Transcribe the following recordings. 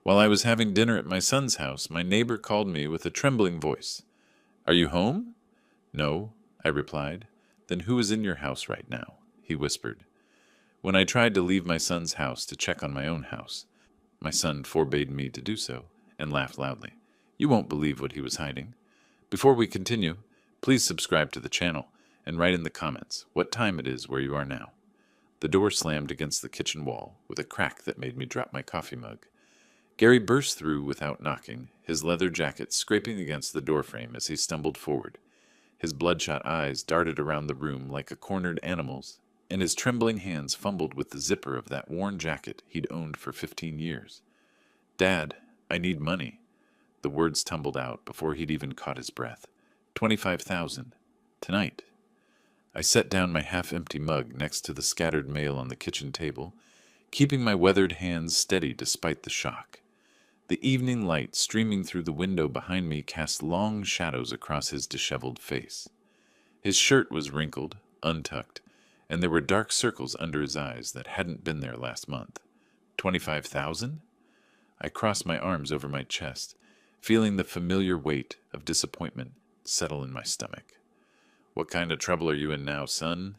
While I was having dinner at my son's house, my neighbor called me with a trembling voice. "Are you home?" "No," I replied. "Then who is in your house right now?" he whispered. When I tried to leave my son's house to check on my own house, my son forbade me to do so and laughed loudly. You won't believe what he was hiding. Before we continue, please subscribe to the channel and write in the comments what time it is where you are now. The door slammed against the kitchen wall with a crack that made me drop my coffee mug. Gary burst through without knocking, his leather jacket scraping against the doorframe as he stumbled forward. His bloodshot eyes darted around the room like a cornered animal's, and his trembling hands fumbled with the zipper of that worn jacket he'd owned for 15 years. "Dad, I need money." The words tumbled out before he'd even caught his breath. 25,000. Tonight. I set down my half-empty mug next to the scattered mail on the kitchen table, keeping my weathered hands steady despite the shock. The evening light streaming through the window behind me cast long shadows across his disheveled face. His shirt was wrinkled, untucked, and there were dark circles under his eyes that hadn't been there last month. 25,000? I crossed my arms over my chest, feeling the familiar weight of disappointment settle in my stomach. "What kind of trouble are you in now, son?"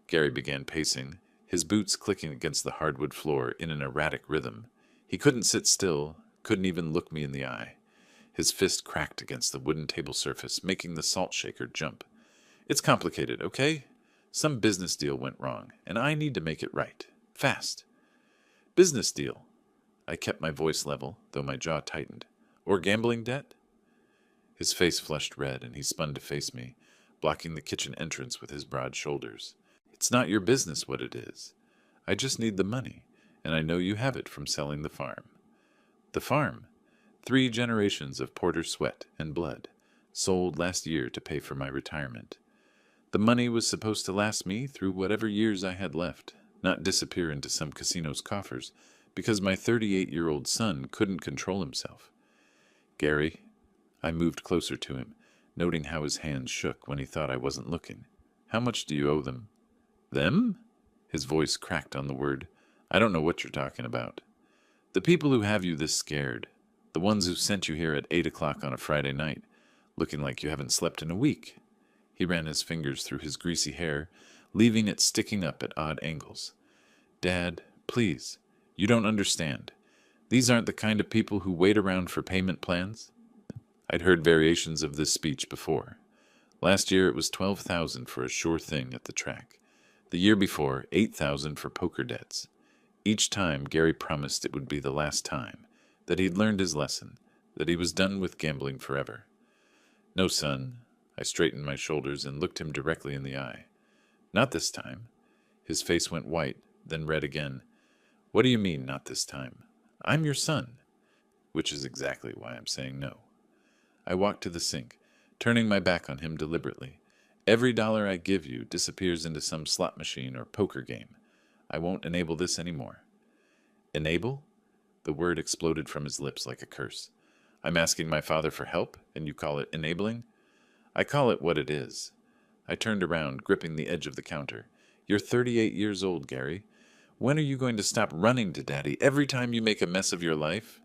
Gary began pacing, his boots clicking against the hardwood floor in an erratic rhythm. He couldn't sit still, couldn't even look me in the eye. His fist cracked against the wooden table surface, making the salt shaker jump. "It's complicated, okay? Some business deal went wrong, and I need to make it right. Fast." "Business deal?" I kept my voice level, though my jaw tightened. "Or gambling debt?" His face flushed red, and he spun to face me, blocking the kitchen entrance with his broad shoulders. "It's not your business what it is. I just need the money, and I know you have it from selling the farm." "The farm?" 3 generations of Porter sweat and blood, sold last year to pay for my retirement. The money was supposed to last me through whatever years I had left, not disappear into some casino's coffers, because my 38-year-old son couldn't control himself. "Gary," I moved closer to him, noting how his hands shook when he thought I wasn't looking. "How much do you owe them?" "Them?" His voice cracked on the word. "I don't know what you're talking about." "The people who have you this scared. The ones who sent you here at 8 o'clock on a Friday night, looking like you haven't slept in a week." He ran his fingers through his greasy hair, leaving it sticking up at odd angles. "Dad, please, you don't understand. These aren't the kind of people who wait around for payment plans." I'd heard variations of this speech before. Last year it was 12,000 for a sure thing at the track. The year before, 8,000 for poker debts. Each time, Gary promised it would be the last time, that he'd learned his lesson, that he was done with gambling forever. "No, son." I straightened my shoulders and looked him directly in the eye. "Not this time." His face went white, then red again. "What do you mean, not this time? I'm your son." Which is exactly why I'm saying no. I walked to the sink, turning my back on him deliberately. "Every dollar I give you disappears into some slot machine or poker game. I won't enable this anymore." "Enable?" The word exploded from his lips like a curse. "I'm asking my father for help, and you call it enabling?" "I call it what it is." I turned around, gripping the edge of the counter. "You're 38 years old, Gary. When are you going to stop running to Daddy every time you make a mess of your life?"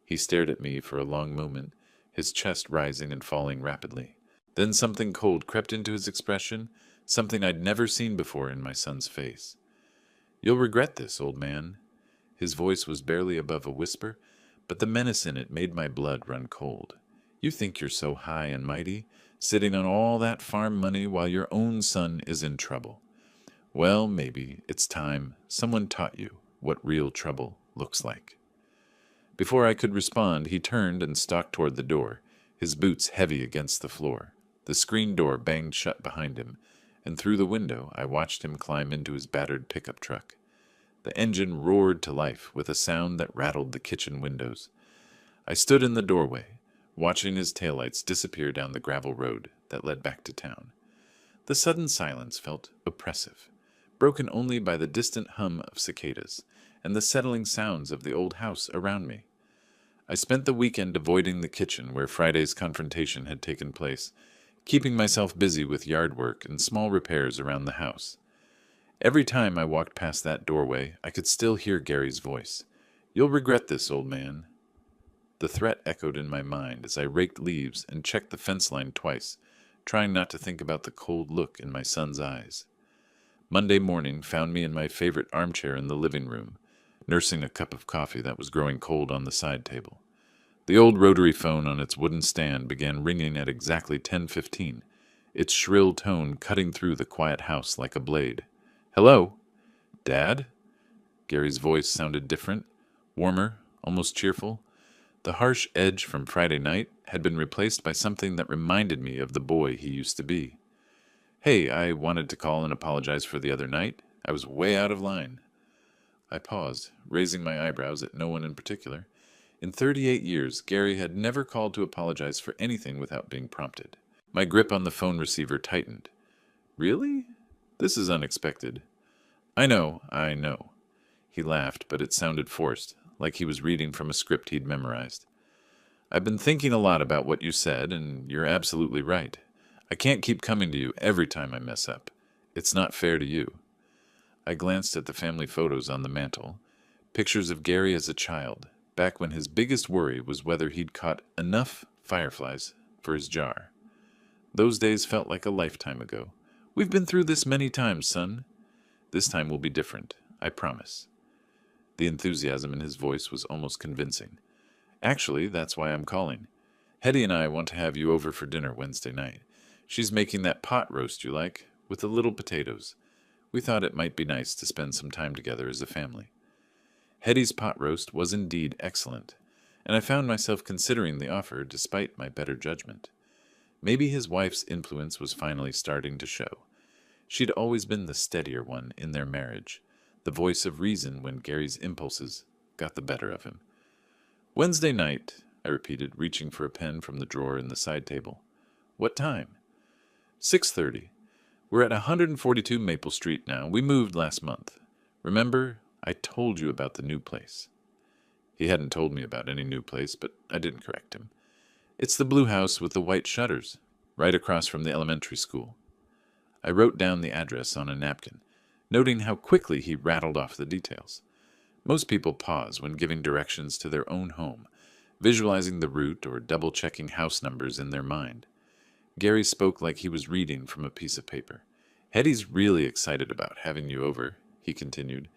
He stared at me for a long moment, his chest rising and falling rapidly. Then something cold crept into his expression, something I'd never seen before in my son's face. "You'll regret this, old man." His voice was barely above a whisper, but the menace in it made my blood run cold. "You think you're so high and mighty, sitting on all that farm money while your own son is in trouble. Well, maybe it's time someone taught you what real trouble looks like." Before I could respond, he turned and stalked toward the door, his boots heavy against the floor. The screen door banged shut behind him, and through the window I watched him climb into his battered pickup truck. The engine roared to life with a sound that rattled the kitchen windows. I stood in the doorway, watching his taillights disappear down the gravel road that led back to town. The sudden silence felt oppressive, broken only by the distant hum of cicadas and the settling sounds of the old house around me. I spent the weekend avoiding the kitchen where Friday's confrontation had taken place, keeping myself busy with yard work and small repairs around the house. Every time I walked past that doorway, I could still hear Gary's voice. You'll regret this, old man. The threat echoed in my mind as I raked leaves and checked the fence line twice, trying not to think about the cold look in my son's eyes. Monday morning found me in my favorite armchair in the living room, nursing a cup of coffee that was growing cold on the side table. The old rotary phone on its wooden stand began ringing at exactly 10:15, its shrill tone cutting through the quiet house like a blade. "Hello? Dad?" Gary's voice sounded different, warmer, almost cheerful. The harsh edge from Friday night had been replaced by something that reminded me of the boy he used to be. "Hey, I wanted to call and apologize for the other night. I was way out of line." I paused, raising my eyebrows at no one in particular. In 38 years, Gary had never called to apologize for anything without being prompted. My grip on the phone receiver tightened. "Really? This is unexpected." I know. He laughed, but it sounded forced, like he was reading from a script he'd memorized. "I've been thinking a lot about what you said, and you're absolutely right. I can't keep coming to you every time I mess up. It's not fair to you." I glanced at the family photos on the mantel, pictures of Gary as a child, back when his biggest worry was whether he'd caught enough fireflies for his jar. Those days felt like a lifetime ago. "We've been through this many times, son. This time will be different, I promise." The enthusiasm in his voice was almost convincing. "Actually, that's why I'm calling. Hetty and I want to have you over for dinner Wednesday night. She's making that pot roast you like, with the little potatoes. We thought it might be nice to spend some time together as a family." Hetty's pot roast was indeed excellent, and I found myself considering the offer despite my better judgment. Maybe his wife's influence was finally starting to show. She'd always been the steadier one in their marriage, the voice of reason when Gary's impulses got the better of him. "Wednesday night," I repeated, reaching for a pen from the drawer in the side table. "What time?" 6:30. We're at 142 Maple Street now. We moved last month. Remember, I told you about the new place." He hadn't told me about any new place, but I didn't correct him. "It's the blue house with the white shutters, right across from the elementary school." I wrote down the address on a napkin, noting how quickly he rattled off the details. Most people pause when giving directions to their own home, visualizing the route or double-checking house numbers in their mind. Gary spoke like he was reading from a piece of paper. "Hetty's really excited about having you over," he continued.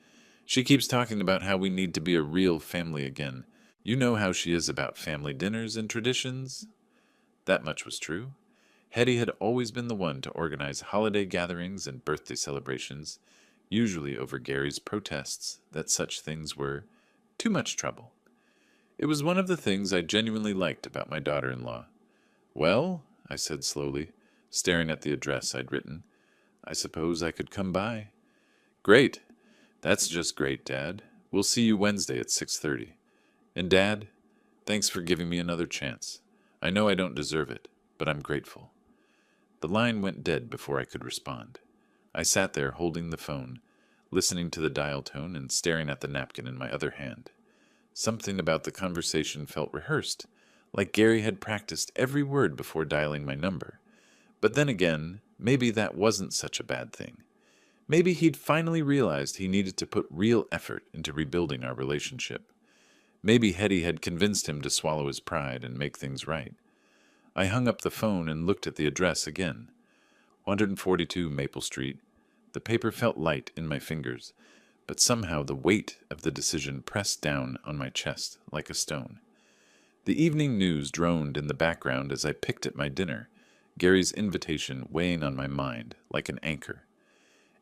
"She keeps talking about how we need to be a real family again. You know how she is about family dinners and traditions." That much was true. Hetty had always been the one to organize holiday gatherings and birthday celebrations, usually over Gary's protests that such things were too much trouble. It was one of the things I genuinely liked about my daughter-in-law. "Well," I said slowly, staring at the address I'd written, "I suppose I could come by." "Great. That's just great, Dad. We'll see you Wednesday at 6:30. And Dad, thanks for giving me another chance. I know I don't deserve it, but I'm grateful." The line went dead before I could respond. I sat there holding the phone, listening to the dial tone and staring at the napkin in my other hand. Something about the conversation felt rehearsed, like Gary had practiced every word before dialing my number. But then again, maybe that wasn't such a bad thing. Maybe he'd finally realized he needed to put real effort into rebuilding our relationship. Maybe Hetty had convinced him to swallow his pride and make things right. I hung up the phone and looked at the address again. 142 Maple Street. The paper felt light in my fingers, but somehow the weight of the decision pressed down on my chest like a stone. The evening news droned in the background as I picked at my dinner, Gary's invitation weighing on my mind like an anchor.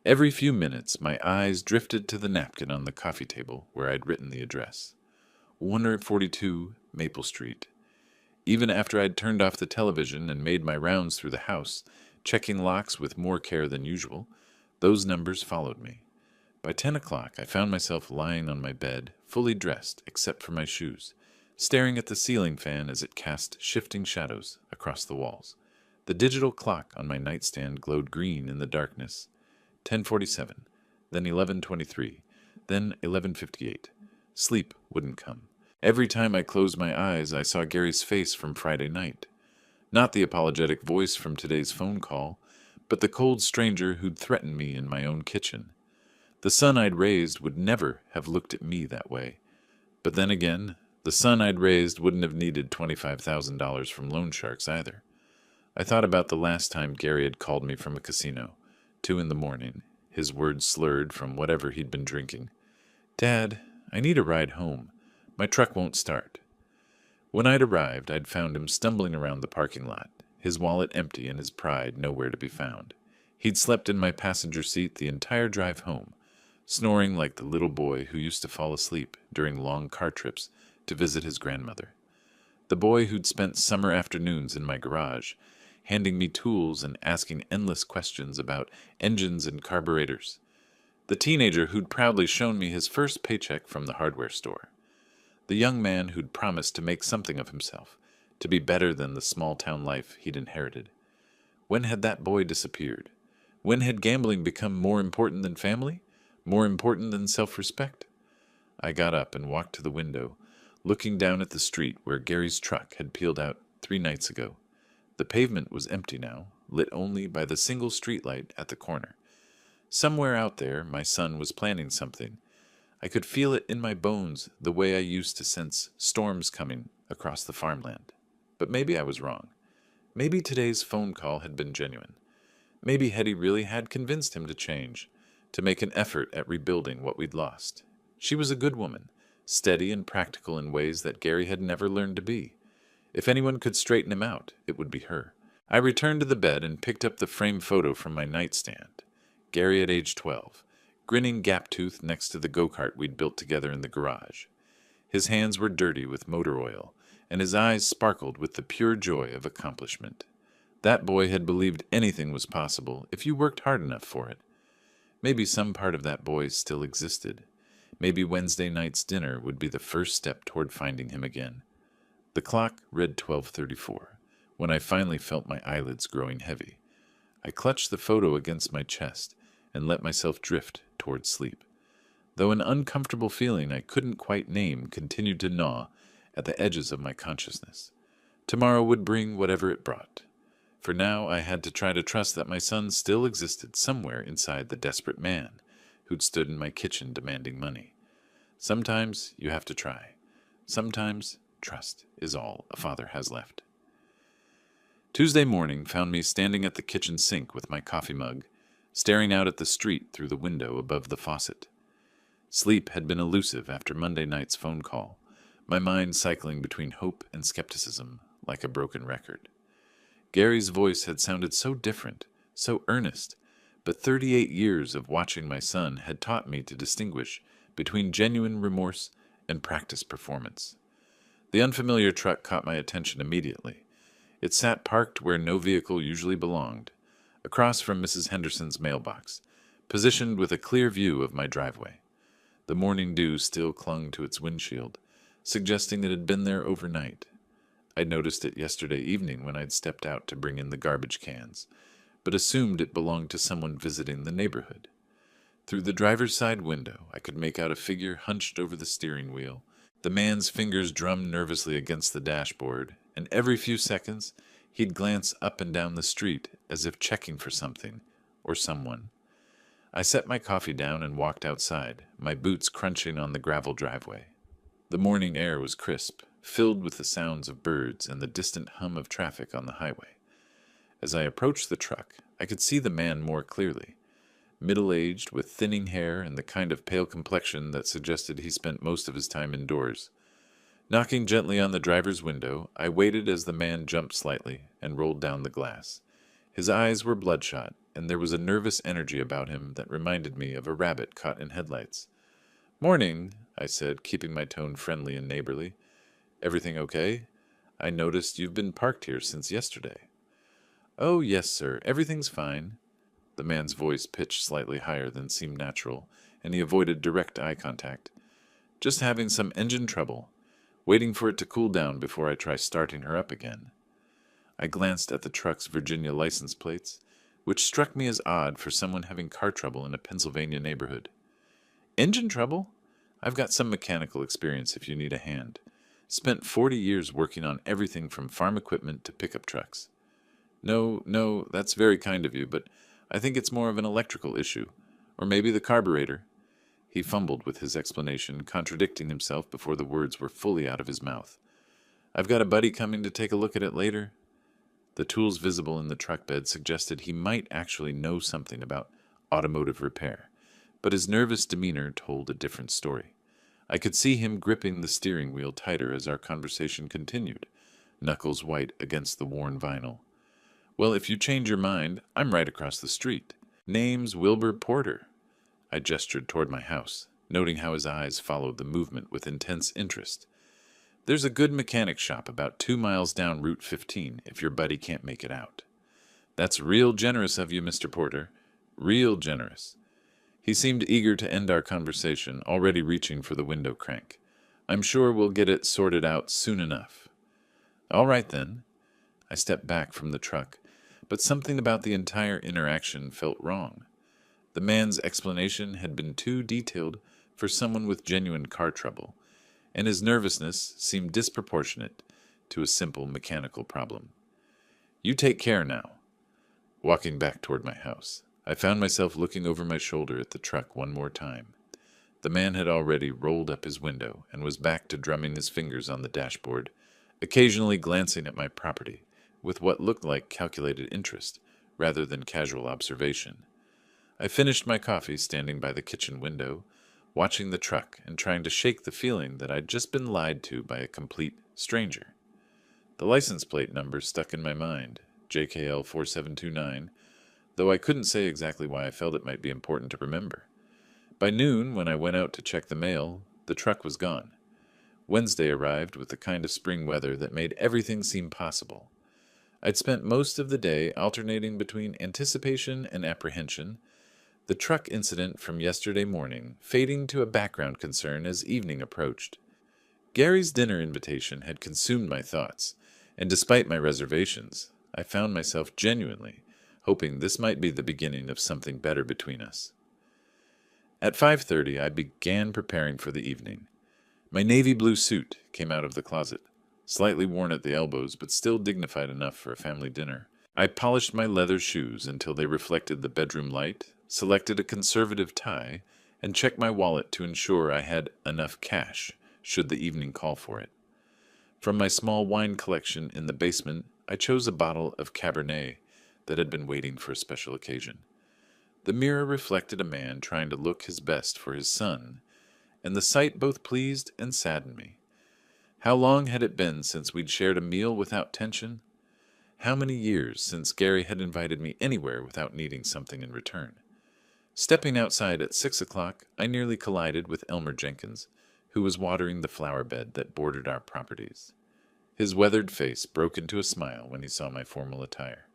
Every few minutes my eyes drifted to the napkin on the coffee table where I'd written the address. 142 Maple Street. Even after I'd turned off the television and made my rounds through the house, checking locks with more care than usual, those numbers followed me. By 10 o'clock, I found myself lying on my bed, fully dressed except for my shoes, staring at the ceiling fan as it cast shifting shadows across the walls. The digital clock on my nightstand glowed green in the darkness. 10:47, then 11:23, then 11:58. Sleep wouldn't come. Every time I closed my eyes, I saw Gary's face from Friday night. Not the apologetic voice from today's phone call, but the cold stranger who'd threatened me in my own kitchen. The son I'd raised would never have looked at me that way. But then again, the son I'd raised wouldn't have needed $25,000 from loan sharks either. I thought about the last time Gary had called me from a casino, 2 in the morning, his words slurred from whatever he'd been drinking. "Dad, I need a ride home. My truck won't start." When I'd arrived, I'd found him stumbling around the parking lot, his wallet empty and his pride nowhere to be found. He'd slept in my passenger seat the entire drive home, snoring like the little boy who used to fall asleep during long car trips to visit his grandmother. The boy who'd spent summer afternoons in my garage, handing me tools and asking endless questions about engines and carburetors. The teenager who'd proudly shown me his first paycheck from the hardware store. The young man who'd promised to make something of himself, to be better than the small-town life he'd inherited. When had that boy disappeared? When had gambling become more important than family? More important than self-respect? I got up and walked to the window, looking down at the street where Gary's truck had peeled out 3 nights ago. The pavement was empty now, lit only by the single streetlight at the corner. Somewhere out there, my son was planning something. I could feel it in my bones the way I used to sense storms coming across the farmland. But maybe I was wrong. Maybe today's phone call had been genuine. Maybe Hetty really had convinced him to change, to make an effort at rebuilding what we'd lost. She was a good woman, steady and practical in ways that Gary had never learned to be. If anyone could straighten him out, it would be her. I returned to the bed and picked up the framed photo from my nightstand. Gary at age 12, grinning gap-toothed next to the go-kart we'd built together in the garage. His hands were dirty with motor oil, and his eyes sparkled with the pure joy of accomplishment. That boy had believed anything was possible if you worked hard enough for it. Maybe some part of that boy still existed. Maybe Wednesday night's dinner would be the first step toward finding him again. The clock read 12:34, when I finally felt my eyelids growing heavy. I clutched the photo against my chest and let myself drift toward sleep, though an uncomfortable feeling I couldn't quite name continued to gnaw at the edges of my consciousness. Tomorrow would bring whatever it brought. For now I had to try to trust that my son still existed somewhere inside the desperate man who'd stood in my kitchen demanding money. Sometimes you have to try. Sometimes trust is all a father has left. Tuesday morning found me standing at the kitchen sink with my coffee mug, staring out at the street through the window above the faucet. Sleep had been elusive after Monday night's phone call, my mind cycling between hope and skepticism like a broken record. Gary's voice had sounded so different, so earnest, but 38 years of watching my son had taught me to distinguish between genuine remorse and practiced performance. The unfamiliar truck caught my attention immediately. It sat parked where no vehicle usually belonged, across from Mrs. Henderson's mailbox, positioned with a clear view of my driveway. The morning dew still clung to its windshield, suggesting it had been there overnight. I'd noticed it yesterday evening when I'd stepped out to bring in the garbage cans, but assumed it belonged to someone visiting the neighborhood. Through the driver's side window, I could make out a figure hunched over the steering wheel. The man's fingers drummed nervously against the dashboard, and every few seconds he'd glance up and down the street as if checking for something or someone. I set my coffee down and walked outside, my boots crunching on the gravel driveway. The morning air was crisp, filled with the sounds of birds and the distant hum of traffic on the highway. As I approached the truck, I could see the man more clearly. Middle-aged, with thinning hair and the kind of pale complexion that suggested he spent most of his time indoors. Knocking gently on the driver's window, I waited as the man jumped slightly and rolled down the glass. His eyes were bloodshot, and there was a nervous energy about him that reminded me of a rabbit caught in headlights. "Morning," I said, keeping my tone friendly and neighborly. "Everything okay? I noticed you've been parked here since yesterday." "Oh, yes, sir. Everything's fine." The man's voice pitched slightly higher than seemed natural, and he avoided direct eye contact. "Just having some engine trouble. Waiting for it to cool down before I try starting her up again." I glanced at the truck's Virginia license plates, which struck me as odd for someone having car trouble in a Pennsylvania neighborhood. "Engine trouble? I've got some mechanical experience if you need a hand. Spent 40 years working on everything from farm equipment to pickup trucks." No, that's very kind of you, but I think it's more of an electrical issue, or maybe the carburetor." He fumbled with his explanation, contradicting himself before the words were fully out of his mouth. I've got a buddy coming to take a look at it later. The tools visible in the truck bed suggested he might actually know something about automotive repair, but his nervous demeanor told a different story. I could see him gripping the steering wheel tighter as our conversation continued, knuckles white against the worn vinyl. Well, if you change your mind, I'm right across the street. Name's Wilbur Porter. I gestured toward my house, noting how his eyes followed the movement with intense interest. There's a good mechanic shop about 2 miles down Route 15 if your buddy can't make it out. That's real generous of you, Mr. Porter. Real generous. He seemed eager to end our conversation, already reaching for the window crank. I'm sure we'll get it sorted out soon enough. All right, then. I stepped back from the truck, but something about the entire interaction felt wrong. The man's explanation had been too detailed for someone with genuine car trouble, and his nervousness seemed disproportionate to a simple mechanical problem. You take care now. Walking back toward my house, I found myself looking over my shoulder at the truck one more time. The man had already rolled up his window and was back to drumming his fingers on the dashboard, occasionally glancing at my property with what looked like calculated interest rather than casual observation. I finished my coffee standing by the kitchen window, watching the truck and trying to shake the feeling that I'd just been lied to by a complete stranger. The license plate number stuck in my mind, JKL 4729, though I couldn't say exactly why I felt it might be important to remember. By noon, when I went out to check the mail, the truck was gone. Wednesday arrived with the kind of spring weather that made everything seem possible. I'd spent most of the day alternating between anticipation and apprehension, the truck incident from yesterday morning fading to a background concern as evening approached. Gary's dinner invitation had consumed my thoughts, and despite my reservations, I found myself genuinely hoping this might be the beginning of something better between us. At 5:30, I began preparing for the evening. My navy blue suit came out of the closet, slightly worn at the elbows but still dignified enough for a family dinner. I polished my leather shoes until they reflected the bedroom light, selected a conservative tie, and checked my wallet to ensure I had enough cash should the evening call for it. From my small wine collection in the basement, I chose a bottle of Cabernet that had been waiting for a special occasion. The mirror reflected a man trying to look his best for his son, and the sight both pleased and saddened me. How long had it been since we'd shared a meal without tension? How many years since Gary had invited me anywhere without needing something in return? Stepping outside at 6 o'clock, I nearly collided with Elmer Jenkins, who was watering the flower bed that bordered our properties. His weathered face broke into a smile when he saw my formal attire.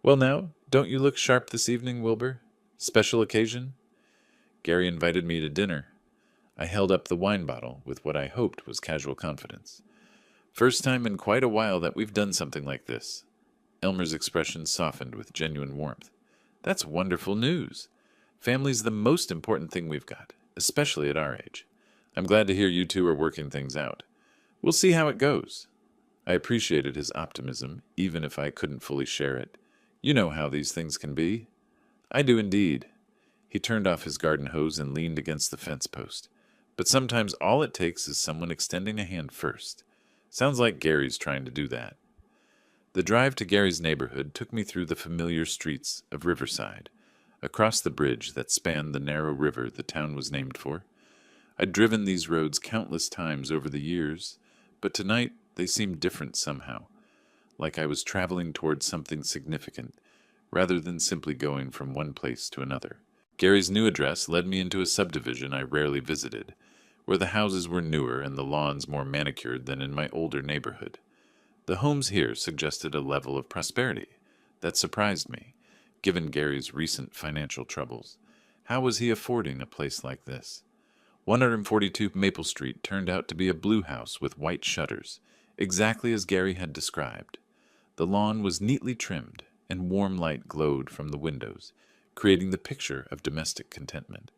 Well now, don't you look sharp this evening, Wilbur? Special occasion? Gary invited me to dinner. I held up the wine bottle with what I hoped was casual confidence. First time in quite a while that we've done something like this. Elmer's expression softened with genuine warmth. That's wonderful news. Family's the most important thing we've got, especially at our age. I'm glad to hear you two are working things out. We'll see how it goes. I appreciated his optimism, even if I couldn't fully share it. You know how these things can be. I do indeed. He turned off his garden hose and leaned against the fence post. But sometimes all it takes is someone extending a hand first. Sounds like Gary's trying to do that. The drive to Gary's neighborhood took me through the familiar streets of Riverside, across the bridge that spanned the narrow river the town was named for. I'd driven these roads countless times over the years, but tonight they seemed different somehow, like I was traveling towards something significant, rather than simply going from one place to another. Gary's new address led me into a subdivision I rarely visited, where the houses were newer and the lawns more manicured than in my older neighborhood. The homes here suggested a level of prosperity that surprised me, given Gary's recent financial troubles. How was he affording a place like this? 142 Maple Street turned out to be a blue house with white shutters, exactly as Gary had described. The lawn was neatly trimmed, and warm light glowed from the windows, creating the picture of domestic contentment.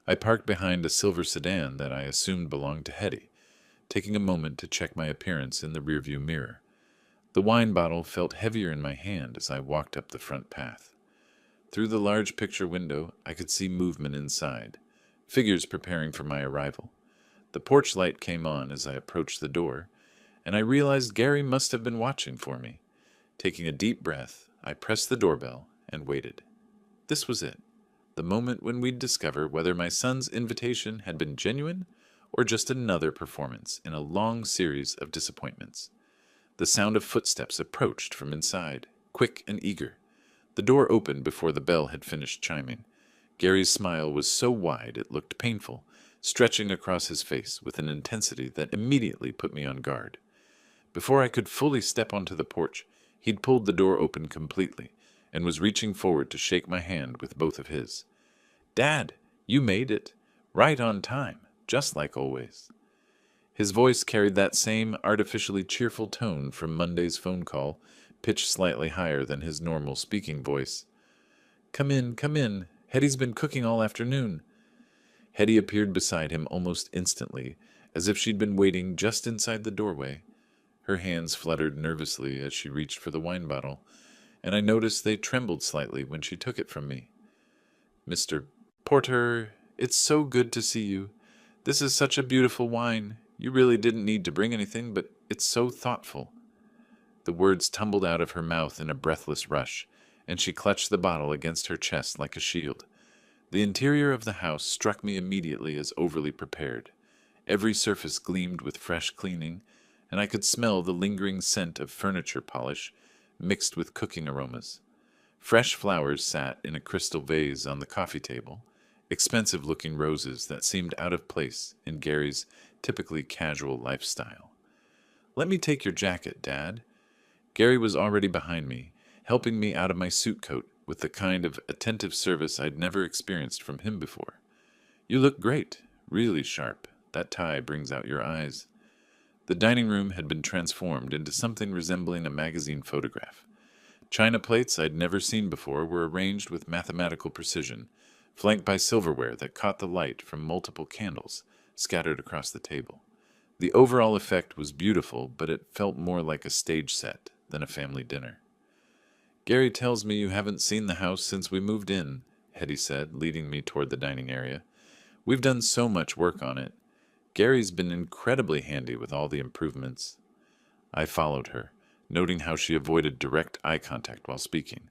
I parked behind a silver sedan that I assumed belonged to Hetty, taking a moment to check my appearance in the rearview mirror. The wine bottle felt heavier in my hand as I walked up the front path. Through the large picture window, I could see movement inside, figures preparing for my arrival. The porch light came on as I approached the door, and I realized Gary must have been watching for me. Taking a deep breath, I pressed the doorbell and waited. This was it, the moment when we'd discover whether my son's invitation had been genuine or just another performance in a long series of disappointments. The sound of footsteps approached from inside, quick and eager. The door opened before the bell had finished chiming. Gary's smile was so wide it looked painful, stretching across his face with an intensity that immediately put me on guard. Before I could fully step onto the porch, he'd pulled the door open completely and was reaching forward to shake my hand with both of his. "Dad, you made it. Right on time, just like always." His voice carried that same artificially cheerful tone from Monday's phone call, pitched slightly higher than his normal speaking voice. Come in, come in. Hetty's been cooking all afternoon." Hetty appeared beside him almost instantly, as if she'd been waiting just inside the doorway. Her hands fluttered nervously as she reached for the wine bottle, and I noticed they trembled slightly when she took it from me. "Mr. Porter, it's so good to see you. This is such a beautiful wine. You really didn't need to bring anything, but it's so thoughtful." The words tumbled out of her mouth in a breathless rush, and she clutched the bottle against her chest like a shield. The interior of the house struck me immediately as overly prepared. Every surface gleamed with fresh cleaning, and I could smell the lingering scent of furniture polish mixed with cooking aromas. Fresh flowers sat in a crystal vase on the coffee table, expensive-looking roses that seemed out of place in Gary's typically casual lifestyle. "Let me take your jacket, Dad." Gary was already behind me, helping me out of my suit coat with the kind of attentive service I'd never experienced from him before. "You look great, really sharp. That tie brings out your eyes." The dining room had been transformed into something resembling a magazine photograph. China plates I'd never seen before were arranged with mathematical precision, flanked by silverware that caught the light from multiple candles scattered across the table. The overall effect was beautiful, but it felt more like a stage set than a family dinner. "Gary tells me you haven't seen the house since we moved in," Hetty said, leading me toward the dining area. "We've done so much work on it. Gary's been incredibly handy with all the improvements." I followed her, noting how she avoided direct eye contact while speaking.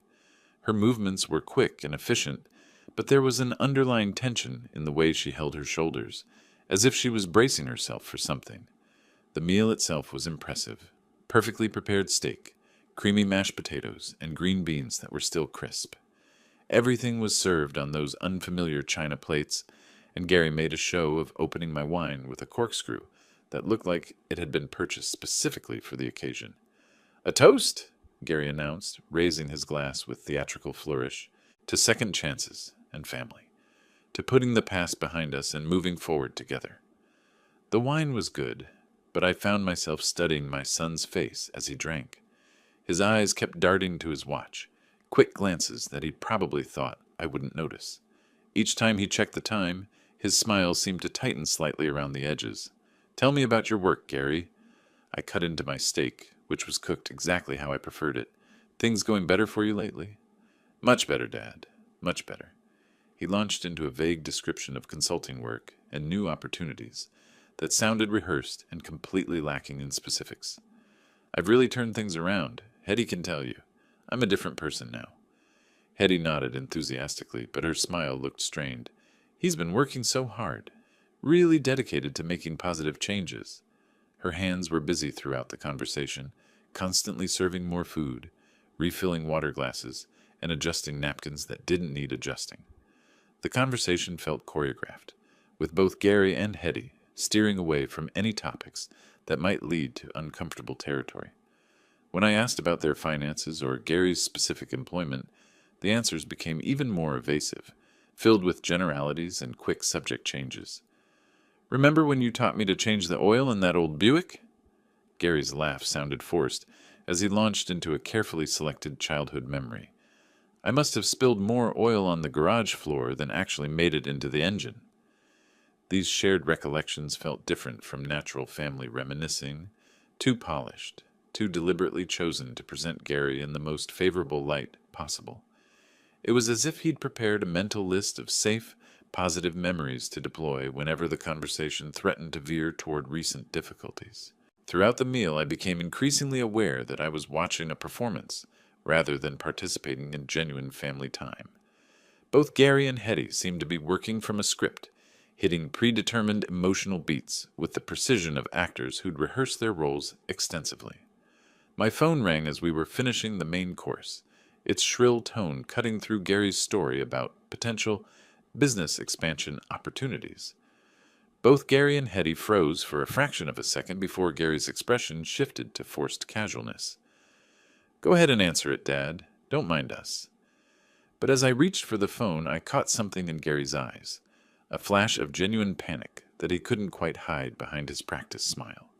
Her movements were quick and efficient, but there was an underlying tension in the way she held her shoulders, as if she was bracing herself for something. The meal itself was impressive. Perfectly prepared steak, creamy mashed potatoes, and green beans that were still crisp. Everything was served on those unfamiliar china plates, and Gary made a show of opening my wine with a corkscrew that looked like it had been purchased specifically for the occasion. "A toast," Gary announced, raising his glass with theatrical flourish, "to second chances and family, to putting the past behind us and moving forward together." The wine was good, but I found myself studying my son's face as he drank. His eyes kept darting to his watch, quick glances that he probably thought I wouldn't notice. Each time he checked the time, his smile seemed to tighten slightly around the edges. "Tell me about your work, Gary." I cut into my steak, which was cooked exactly how I preferred it. "Things going better for you lately?" "Much better, Dad. Much better." He launched into a vague description of consulting work and new opportunities that sounded rehearsed and completely lacking in specifics. "I've really turned things around. Hetty can tell you. I'm a different person now." Hetty nodded enthusiastically, but her smile looked strained. "He's been working so hard, really dedicated to making positive changes." Her hands were busy throughout the conversation, constantly serving more food, refilling water glasses, and adjusting napkins that didn't need adjusting. The conversation felt choreographed, with both Gary and Hetty steering away from any topics that might lead to uncomfortable territory. When I asked about their finances or Gary's specific employment, the answers became even more evasive, filled with generalities and quick subject changes. "Remember when you taught me to change the oil in that old Buick?" Gary's laugh sounded forced as he launched into a carefully selected childhood memory. "I must have spilled more oil on the garage floor than actually made it into the engine." These shared recollections felt different from natural family reminiscing, too polished, too deliberately chosen to present Gary in the most favorable light possible. It was as if he'd prepared a mental list of safe, positive memories to deploy whenever the conversation threatened to veer toward recent difficulties. Throughout the meal, I became increasingly aware that I was watching a performance rather than participating in genuine family time. Both Gary and Hetty seemed to be working from a script, hitting predetermined emotional beats with the precision of actors who'd rehearsed their roles extensively. My phone rang as we were finishing the main course, its shrill tone cutting through Gary's story about potential business expansion opportunities. Both Gary and Hetty froze for a fraction of a second before Gary's expression shifted to forced casualness. "Go ahead and answer it, Dad. Don't mind us." But as I reached for the phone, I caught something in Gary's eyes, a flash of genuine panic that he couldn't quite hide behind his practiced smile.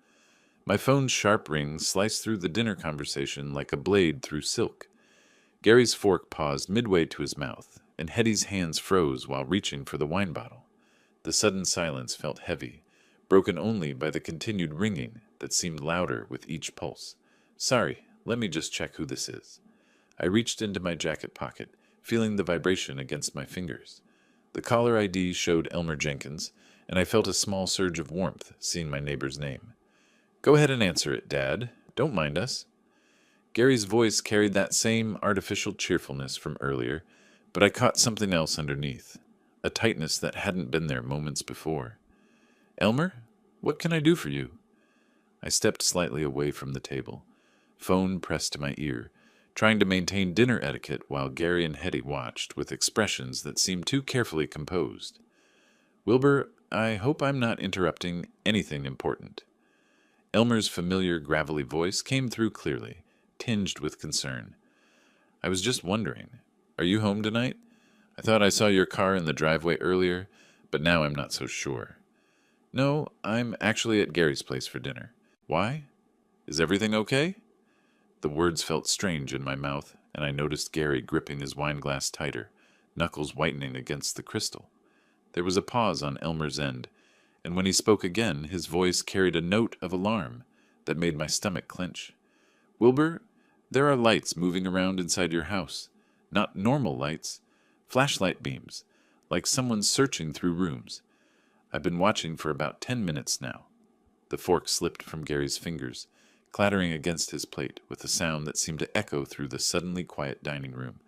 My phone's sharp ring sliced through the dinner conversation like a blade through silk. Gary's fork paused midway to his mouth, and Hetty's hands froze while reaching for the wine bottle. The sudden silence felt heavy, broken only by the continued ringing that seemed louder with each pulse. "Sorry, let me just check who this is." I reached into my jacket pocket, feeling the vibration against my fingers. The caller ID showed Elmer Jenkins, and I felt a small surge of warmth seeing my neighbor's name. "Go ahead and answer it, Dad. Don't mind us." Gary's voice carried that same artificial cheerfulness from earlier, but I caught something else underneath, a tightness that hadn't been there moments before. "Elmer, what can I do for you?" I stepped slightly away from the table, phone pressed to my ear, trying to maintain dinner etiquette while Gary and Hetty watched with expressions that seemed too carefully composed. "Wilbur, I hope I'm not interrupting anything important." Elmer's familiar gravelly voice came through clearly, tinged with concern. "I was just wondering, are you home tonight? I thought I saw your car in the driveway earlier, but now I'm not so sure." "No, I'm actually at Gary's place for dinner." "Why? Is everything okay?" The words felt strange in my mouth, and I noticed Gary gripping his wineglass tighter, knuckles whitening against the crystal. There was a pause on Elmer's end, and when he spoke again, his voice carried a note of alarm that made my stomach clench. "Wilbur, there are lights moving around inside your house. Not normal lights, flashlight beams, like someone's searching through rooms. I've been watching for about 10 minutes now." The fork slipped from Gary's fingers, clattering against his plate with a sound that seemed to echo through the suddenly quiet dining room.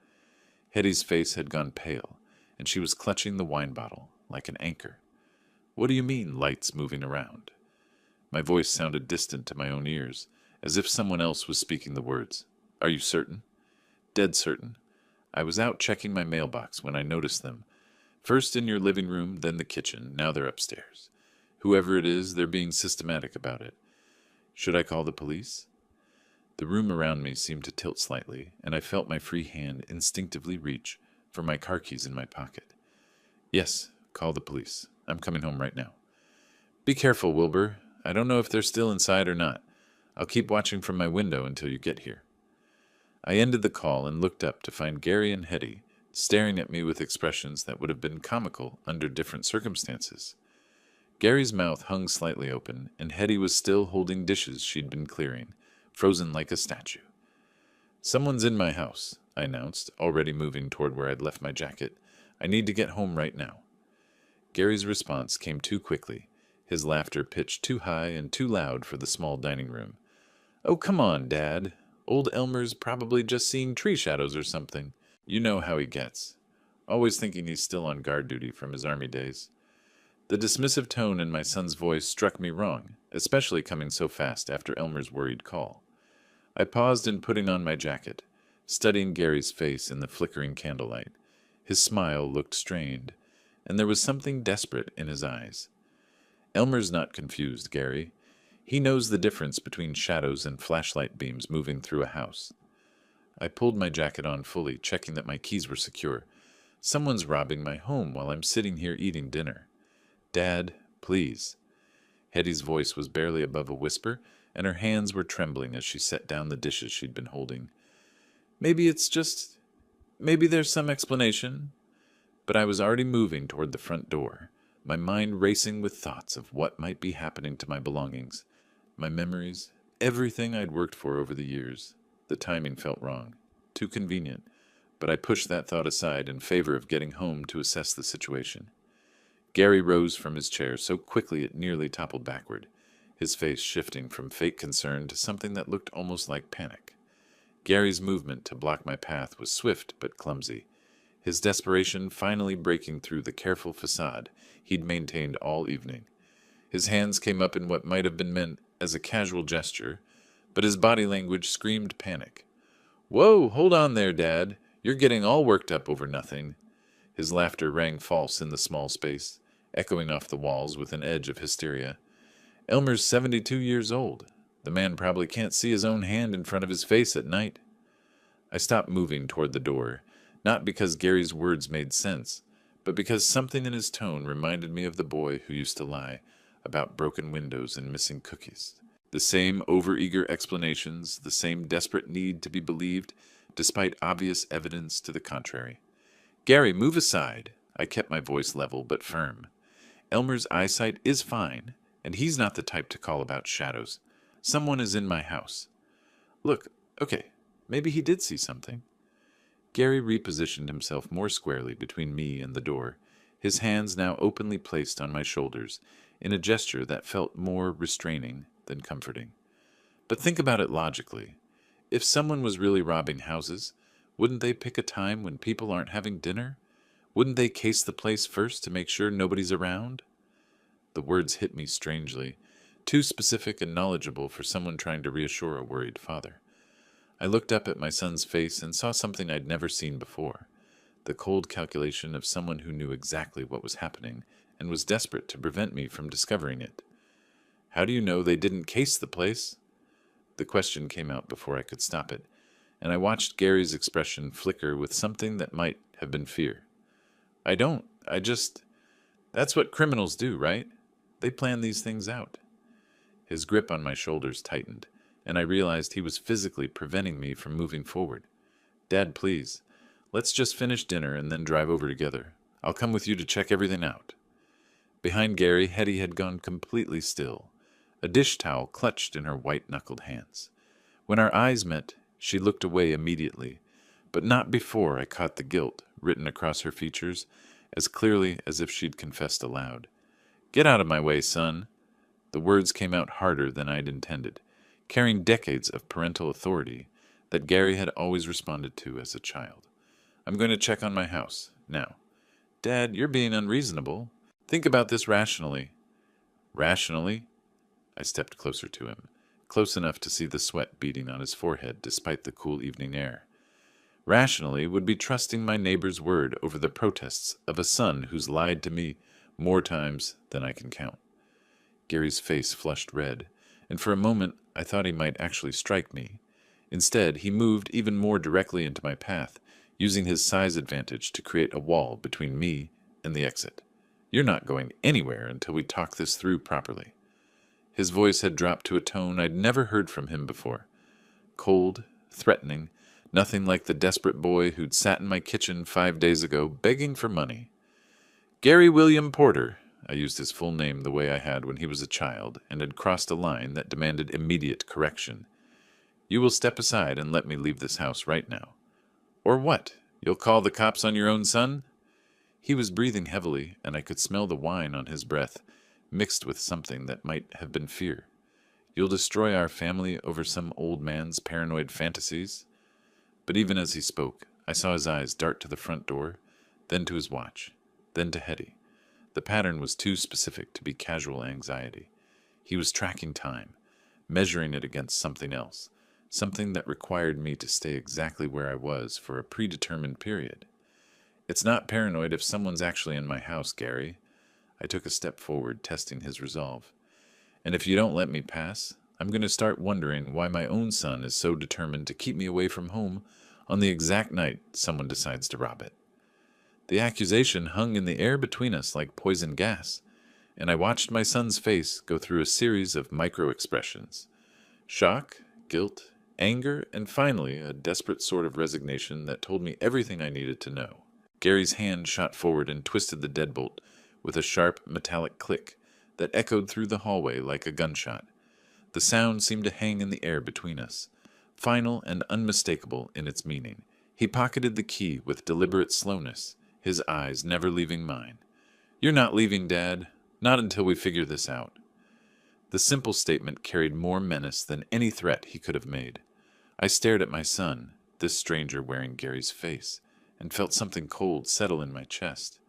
Hetty's face had gone pale, and she was clutching the wine bottle like an anchor. "What do you mean, lights moving around?" My voice sounded distant to my own ears, as if someone else was speaking the words. "Are you certain?" "Dead certain. I was out checking my mailbox when I noticed them. First in your living room, then the kitchen. Now they're upstairs. Whoever it is, they're being systematic about it. Should I call the police?" The room around me seemed to tilt slightly, and I felt my free hand instinctively reach for my car keys in my pocket. "Yes, call the police. I'm coming home right now." "Be careful, Wilbur. I don't know if they're still inside or not. I'll keep watching from my window until you get here." I ended the call and looked up to find Gary and Hetty staring at me with expressions that would have been comical under different circumstances. Gary's mouth hung slightly open, and Hetty was still holding dishes she'd been clearing, frozen like a statue. "Someone's in my house," I announced, already moving toward where I'd left my jacket. "I need to get home right now." Gary's response came too quickly, his laughter pitched too high and too loud for the small dining room. "Oh, come on, Dad. Old Elmer's probably just seeing tree shadows or something. You know how he gets. Always thinking he's still on guard duty from his army days." The dismissive tone in my son's voice struck me wrong, especially coming so fast after Elmer's worried call. I paused in putting on my jacket, studying Gary's face in the flickering candlelight. His smile looked strained, and there was something desperate in his eyes. "Elmer's not confused, Gary. He knows the difference between shadows and flashlight beams moving through a house." I pulled my jacket on fully, checking that my keys were secure. "Someone's robbing my home while I'm sitting here eating dinner. Dad, please." Hetty's voice was barely above a whisper, and her hands were trembling as she set down the dishes she'd been holding. Maybe there's some explanation." But I was already moving toward the front door, my mind racing with thoughts of what might be happening to my belongings, my memories, everything I'd worked for over the years. The timing felt wrong, too convenient, but I pushed that thought aside in favor of getting home to assess the situation. Gary rose from his chair so quickly it nearly toppled backward, his face shifting from fake concern to something that looked almost like panic. Gary's movement to block my path was swift but clumsy, his desperation finally breaking through the careful facade he'd maintained all evening. His hands came up in what might have been meant as a casual gesture, but his body language screamed panic. "Whoa, hold on there, Dad. You're getting all worked up over nothing." His laughter rang false in the small space, echoing off the walls with an edge of hysteria. "Elmer's 72 years old. The man probably can't see his own hand in front of his face at night." I stopped moving toward the door, not because Gary's words made sense, but because something in his tone reminded me of the boy who used to lie about broken windows and missing cookies. The same overeager explanations, the same desperate need to be believed, despite obvious evidence to the contrary. "Gary, move aside." I kept my voice level but firm. "Elmer's eyesight is fine, and he's not the type to call about shadows. Someone is in my house. Look, okay, maybe he did see something." Gary repositioned himself more squarely between me and the door, his hands now openly placed on my shoulders, in a gesture that felt more restraining than comforting. But think about it logically. If someone was really robbing houses, wouldn't they pick a time when people aren't having dinner? Wouldn't they case the place first to make sure nobody's around? The words hit me strangely, too specific and knowledgeable for someone trying to reassure a worried father. I looked up at my son's face and saw something I'd never seen before, the cold calculation of someone who knew exactly what was happening and was desperate to prevent me from discovering it. "How do you know they didn't case the place?" The question came out before I could stop it, and I watched Gary's expression flicker with something that might have been fear. "I don't. That's what criminals do, right? They plan these things out." His grip on my shoulders tightened, and I realized he was physically preventing me from moving forward. "Dad, please. Let's just finish dinner and then drive over together. I'll come with you to check everything out." Behind Gary, Hetty had gone completely still, a dish towel clutched in her white-knuckled hands. When our eyes met, she looked away immediately, but not before I caught the guilt written across her features as clearly as if she'd confessed aloud. "Get out of my way, son." The words came out harder than I'd intended, carrying decades of parental authority that Gary had always responded to as a child. "I'm going to check on my house. Now." "Dad, you're being unreasonable. Think about this rationally." "Rationally?" I stepped closer to him, close enough to see the sweat beading on his forehead despite the cool evening air. "Rationally would be trusting my neighbor's word over the protests of a son who's lied to me more times than I can count." Gary's face flushed red, and for a moment I thought he might actually strike me. Instead, he moved even more directly into my path, using his size advantage to create a wall between me and the exit. "You're not going anywhere until we talk this through properly." His voice had dropped to a tone I'd never heard from him before. Cold, threatening, nothing like the desperate boy who'd sat in my kitchen 5 days ago begging for money. "Gary William Porter." I used his full name the way I had when he was a child and had crossed a line that demanded immediate correction. "You will step aside and let me leave this house right now." "Or what? You'll call the cops on your own son?" He was breathing heavily, and I could smell the wine on his breath, mixed with something that might have been fear. "You'll destroy our family over some old man's paranoid fantasies?" But even as he spoke, I saw his eyes dart to the front door, then to his watch, then to Hetty. The pattern was too specific to be casual anxiety. He was tracking time, measuring it against something else, something that required me to stay exactly where I was for a predetermined period. "It's not paranoid if someone's actually in my house, Gary." I took a step forward, testing his resolve. "And if you don't let me pass, I'm going to start wondering why my own son is so determined to keep me away from home on the exact night someone decides to rob it." The accusation hung in the air between us like poison gas, and I watched my son's face go through a series of micro-expressions. Shock, guilt, anger, and finally a desperate sort of resignation that told me everything I needed to know. Gary's hand shot forward and twisted the deadbolt with a sharp metallic click that echoed through the hallway like a gunshot. The sound seemed to hang in the air between us, final and unmistakable in its meaning. He pocketed the key with deliberate slowness, his eyes never leaving mine. "You're not leaving, Dad. Not until we figure this out." The simple statement carried more menace than any threat he could have made. I stared at my son, this stranger wearing Gary's face, and felt something cold settle in my chest.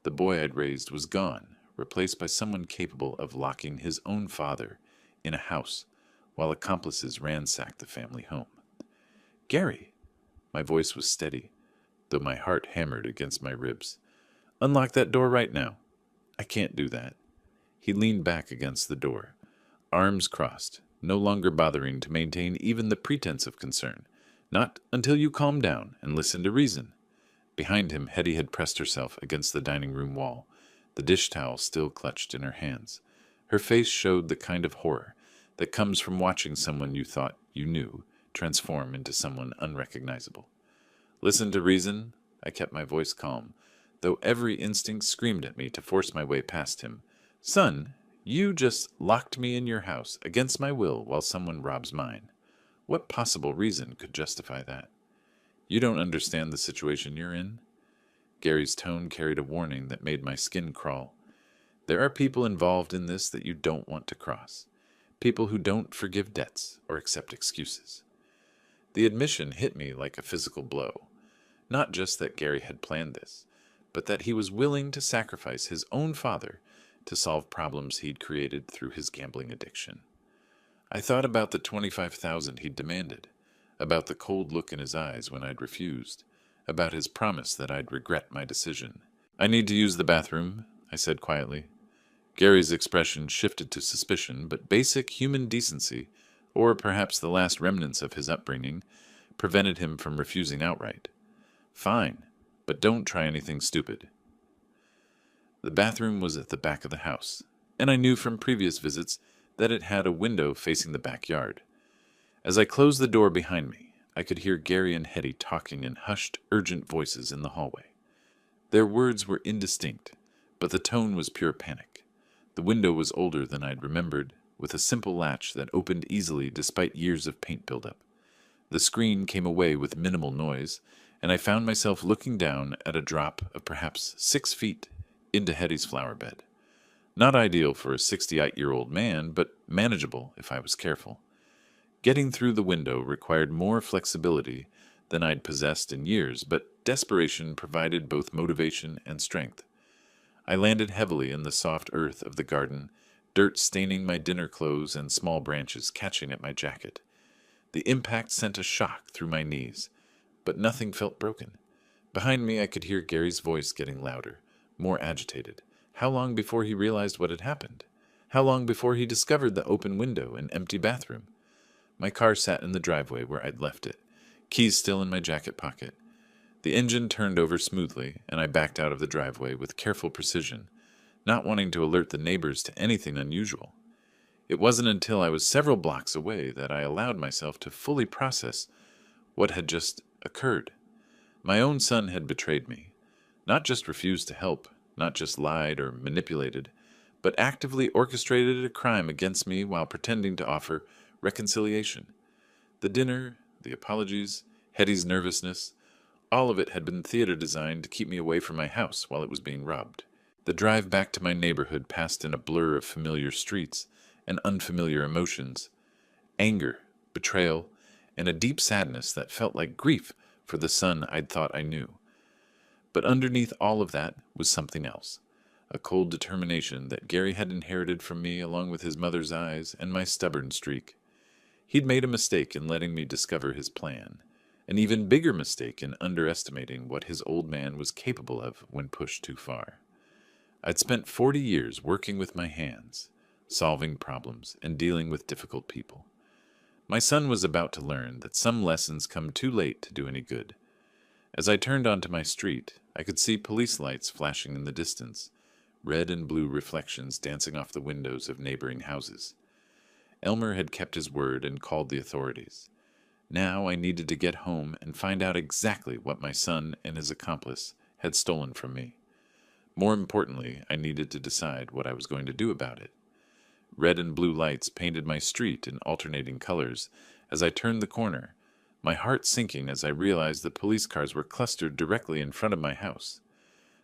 The boy I'd raised was gone, replaced by someone capable of locking his own father in a house while accomplices ransacked the family home. "Gary!" My voice was steady, though my heart hammered against my ribs. "Unlock that door right now." "I can't do that." He leaned back against the door, arms crossed, no longer bothering to maintain even the pretense of concern. "Not until you calm down and listen to reason." Behind him, Hetty had pressed herself against the dining room wall, the dish towel still clutched in her hands. Her face showed the kind of horror that comes from watching someone you thought you knew transform into someone unrecognizable. "Listen to reason." I kept my voice calm, though every instinct screamed at me to force my way past him. "Son, you just locked me in your house against my will while someone robs mine. What possible reason could justify that? You don't understand the situation you're in." Gary's tone carried a warning that made my skin crawl. "There are people involved in this that you don't want to cross. People who don't forgive debts or accept excuses." The admission hit me like a physical blow. Not just that Gary had planned this, but that he was willing to sacrifice his own father to solve problems he'd created through his gambling addiction. I thought about the $25,000 he'd demanded, about the cold look in his eyes when I'd refused, about his promise that I'd regret my decision. "I need to use the bathroom," I said quietly. Gary's expression shifted to suspicion, but basic human decency, or perhaps the last remnants of his upbringing, prevented him from refusing outright. "Fine, but don't try anything stupid." The bathroom was at the back of the house, and I knew from previous visits that it had a window facing the backyard. As I closed the door behind me, I could hear Gary and Hetty talking in hushed, urgent voices in the hallway. Their words were indistinct, but the tone was pure panic. The window was older than I'd remembered, with a simple latch that opened easily despite years of paint buildup. The screen came away with minimal noise, and I found myself looking down at a drop of perhaps 6 feet into Hetty's flower bed. Not ideal for a 68-year-old man, but manageable if I was careful. Getting through the window required more flexibility than I'd possessed in years, but desperation provided both motivation and strength. I landed heavily in the soft earth of the garden, dirt staining my dinner clothes and small branches catching at my jacket. The impact sent a shock through my knees, but nothing felt broken. Behind me I could hear Gary's voice getting louder, more agitated. How long before he realized what had happened? How long before he discovered the open window and empty bathroom? My car sat in the driveway where I'd left it, keys still in my jacket pocket. The engine turned over smoothly, and I backed out of the driveway with careful precision, not wanting to alert the neighbors to anything unusual. It wasn't until I was several blocks away that I allowed myself to fully process what had just occurred. My own son had betrayed me, not just refused to help, not just lied or manipulated, but actively orchestrated a crime against me while pretending to offer reconciliation. The dinner, the apologies, Hetty's nervousness, all of it had been theater designed to keep me away from my house while it was being robbed. The drive back to my neighborhood passed in a blur of familiar streets and unfamiliar emotions. Anger, betrayal, and a deep sadness that felt like grief for the son I'd thought I knew. But underneath all of that was something else, a cold determination that Gary had inherited from me along with his mother's eyes and my stubborn streak. He'd made a mistake in letting me discover his plan, an even bigger mistake in underestimating what his old man was capable of when pushed too far. I'd spent 40 years working with my hands, solving problems and dealing with difficult people. My son was about to learn that some lessons come too late to do any good. As I turned onto my street, I could see police lights flashing in the distance, red and blue reflections dancing off the windows of neighboring houses. Elmer had kept his word and called the authorities. Now I needed to get home and find out exactly what my son and his accomplice had stolen from me. More importantly, I needed to decide what I was going to do about it. Red and blue lights painted my street in alternating colors as I turned the corner, my heart sinking as I realized the police cars were clustered directly in front of my house.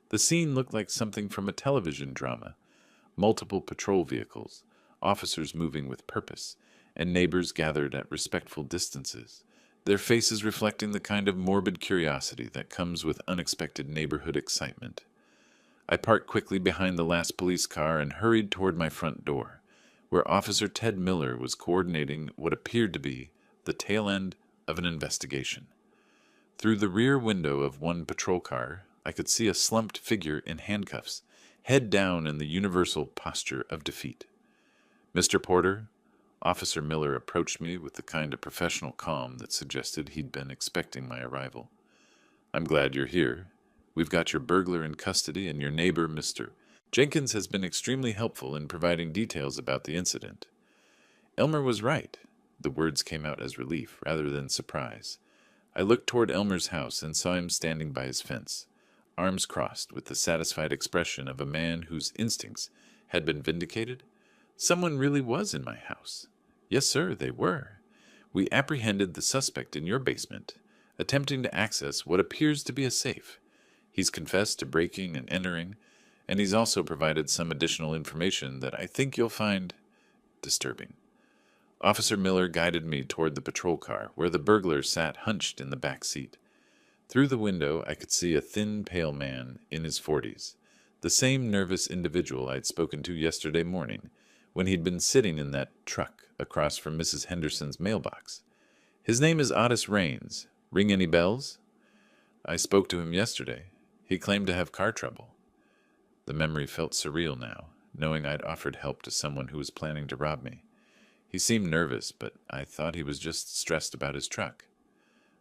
The scene looked like something from a television drama. Multiple patrol vehicles, officers moving with purpose, and neighbors gathered at respectful distances, their faces reflecting the kind of morbid curiosity that comes with unexpected neighborhood excitement. I parked quickly behind the last police car and hurried toward my front door, where Officer Ted Miller was coordinating what appeared to be the tail end of an investigation. Through the rear window of one patrol car, I could see a slumped figure in handcuffs, head down in the universal posture of defeat. "Mr. Porter," Officer Miller approached me with the kind of professional calm that suggested he'd been expecting my arrival. "I'm glad you're here. We've got your burglar in custody, and your neighbor, Mr. Jenkins, has been extremely helpful in providing details about the incident." Elmer was right. The words came out as relief rather than surprise. I looked toward Elmer's house and saw him standing by his fence, arms crossed with the satisfied expression of a man whose instincts had been vindicated. Someone really was in my house. Yes, sir, they were. We apprehended the suspect in your basement, attempting to access what appears to be a safe. He's confessed to breaking and entering, and he's also provided some additional information that I think you'll find disturbing. Officer Miller guided me toward the patrol car, where the burglar sat hunched in the back seat. Through the window, I could see a thin, pale man in his 40s, the same nervous individual I'd spoken to yesterday morning, when he'd been sitting in that truck across from Mrs. Henderson's mailbox. "His name is Otis Raines. Ring any bells?" "I spoke to him yesterday. He claimed to have car trouble." The memory felt surreal now, knowing I'd offered help to someone who was planning to rob me. He seemed nervous, but I thought he was just stressed about his truck.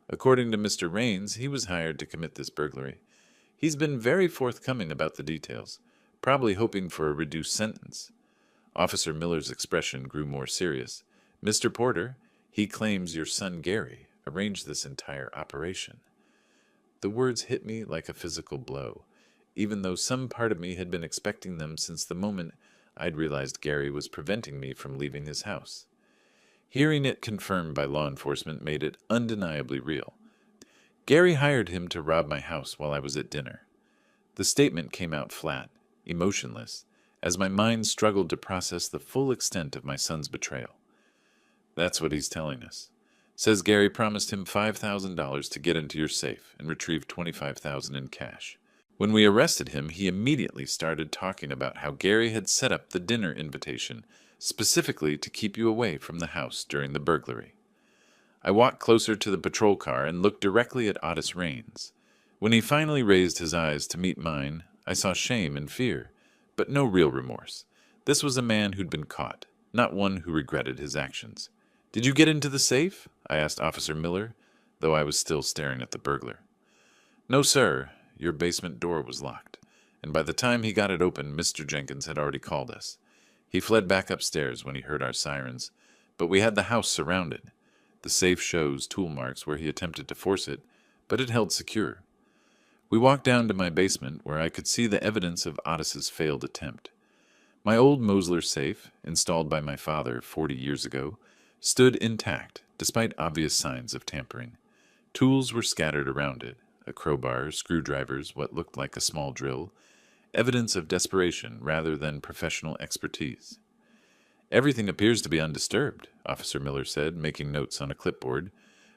"According to Mr. Raines, he was hired to commit this burglary. He's been very forthcoming about the details, probably hoping for a reduced sentence." Officer Miller's expression grew more serious. "Mr. Porter, he claims your son Gary arranged this entire operation." The words hit me like a physical blow, even though some part of me had been expecting them since the moment I'd realized Gary was preventing me from leaving his house. Hearing it confirmed by law enforcement made it undeniably real. Gary hired him to rob my house while I was at dinner. The statement came out flat, emotionless, as my mind struggled to process the full extent of my son's betrayal. "That's what he's telling us. Says Gary promised him $5,000 to get into your safe and retrieve $25,000 in cash. When we arrested him, he immediately started talking about how Gary had set up the dinner invitation specifically to keep you away from the house during the burglary." I walked closer to the patrol car and looked directly at Otis Raines. When he finally raised his eyes to meet mine, I saw shame and fear, but no real remorse. This was a man who'd been caught, not one who regretted his actions. "Did you get into the safe?" I asked Officer Miller, though I was still staring at the burglar. "No, sir. Your basement door was locked, and by the time he got it open, Mr. Jenkins had already called us. He fled back upstairs when he heard our sirens, but we had the house surrounded. The safe shows tool marks where he attempted to force it, but it held secure." We walked down to my basement, where I could see the evidence of Otis's failed attempt. My old Mosler safe, installed by my father 40 years ago, stood intact, despite obvious signs of tampering. Tools were scattered around it, a crowbar, screwdrivers, what looked like a small drill, evidence of desperation rather than professional expertise. "Everything appears to be undisturbed," Officer Miller said, making notes on a clipboard,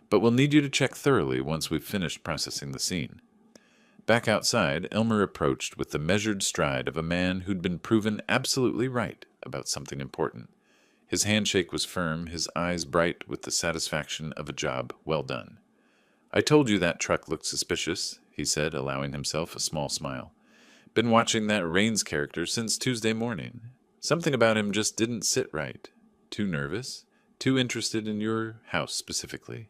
"but we'll need you to check thoroughly once we've finished processing the scene." Back outside, Elmer approached with the measured stride of a man who'd been proven absolutely right about something important. His handshake was firm, his eyes bright with the satisfaction of a job well done. "I told you that truck looked suspicious," he said, allowing himself a small smile. "Been watching that Raines character since Tuesday morning. Something about him just didn't sit right. Too nervous, too interested in your house specifically.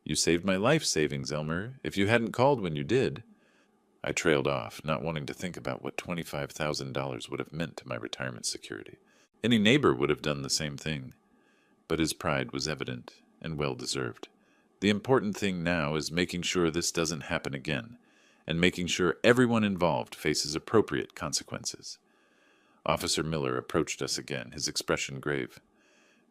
You saved my life savings, Elmer, if you hadn't called when you did." I trailed off, not wanting to think about what $25,000 would have meant to my retirement security. Any neighbor would have done the same thing. But his pride was evident and well-deserved. The important thing now is making sure this doesn't happen again, and making sure everyone involved faces appropriate consequences. Officer Miller approached us again, his expression grave.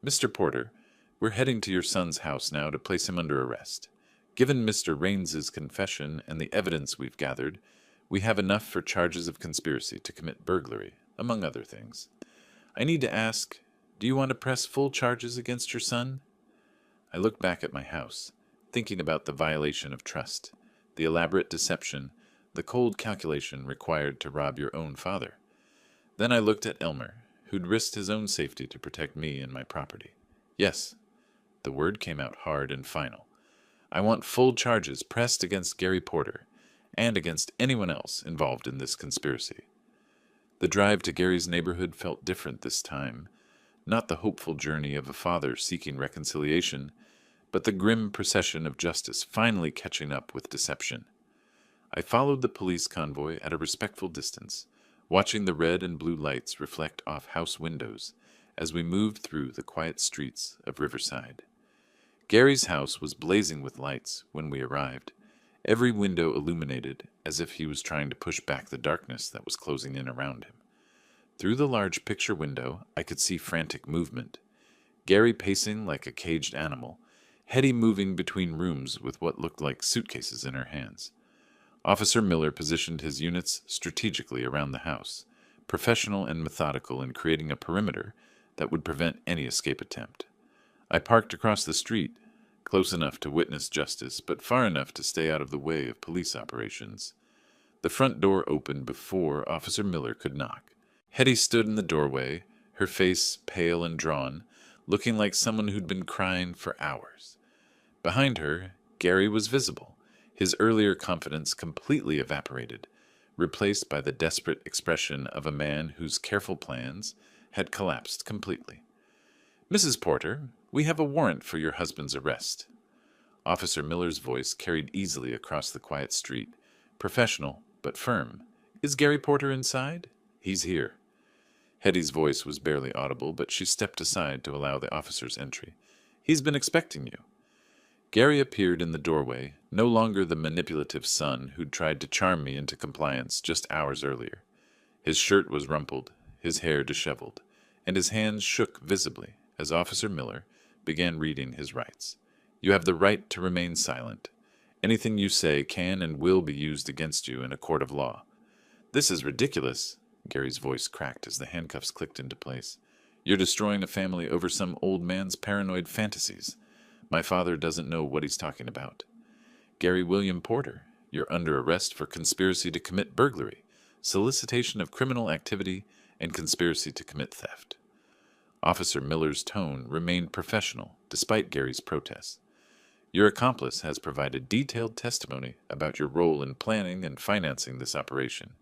"Mr. Porter, we're heading to your son's house now to place him under arrest. Given Mr. Raines's confession and the evidence we've gathered, We have enough for charges of conspiracy to commit burglary, among other things. I need to ask, do you want to press full charges against your son?" I looked back at my house, thinking about the violation of trust, the elaborate deception, the cold calculation required to rob your own father. Then I looked at Elmer, who'd risked his own safety to protect me and my property. Yes, the word came out hard and final. I want full charges pressed against Gary Porter and against anyone else involved in this conspiracy. The drive to Gary's neighborhood felt different this time, not the hopeful journey of a father seeking reconciliation, but the grim procession of justice finally catching up with deception. I followed the police convoy at a respectful distance, watching the red and blue lights reflect off house windows as we moved through the quiet streets of Riverside. Gary's house was blazing with lights when we arrived, every window illuminated as if he was trying to push back the darkness that was closing in around him. Through the large picture window, I could see frantic movement. Gary pacing like a caged animal, Hetty moving between rooms with what looked like suitcases in her hands. Officer Miller positioned his units strategically around the house, professional and methodical in creating a perimeter that would prevent any escape attempt. I parked across the street, close enough to witness justice, but far enough to stay out of the way of police operations. The front door opened before Officer Miller could knock. Hetty stood in the doorway, her face pale and drawn, looking like someone who'd been crying for hours. Behind her, Gary was visible, his earlier confidence completely evaporated, replaced by the desperate expression of a man whose careful plans had collapsed completely. "Mrs. Porter, we have a warrant for your husband's arrest." Officer Miller's voice carried easily across the quiet street, professional but firm. "Is Gary Porter inside?" "He's here." Hetty's voice was barely audible, but she stepped aside to allow the officer's entry. "He's been expecting you." Gary appeared in the doorway, no longer the manipulative son who'd tried to charm me into compliance just hours earlier. His shirt was rumpled, his hair disheveled, and his hands shook visibly as Officer Miller began reading his rights. "You have the right to remain silent. Anything you say can and will be used against you in a court of law." "This is ridiculous." Gary's voice cracked as the handcuffs clicked into place. "You're destroying a family over some old man's paranoid fantasies. My father doesn't know what he's talking about." "Gary William Porter, you're under arrest for conspiracy to commit burglary, solicitation of criminal activity, and conspiracy to commit theft." Officer Miller's tone remained professional despite Gary's protests. "Your accomplice has provided detailed testimony about your role in planning and financing this operation."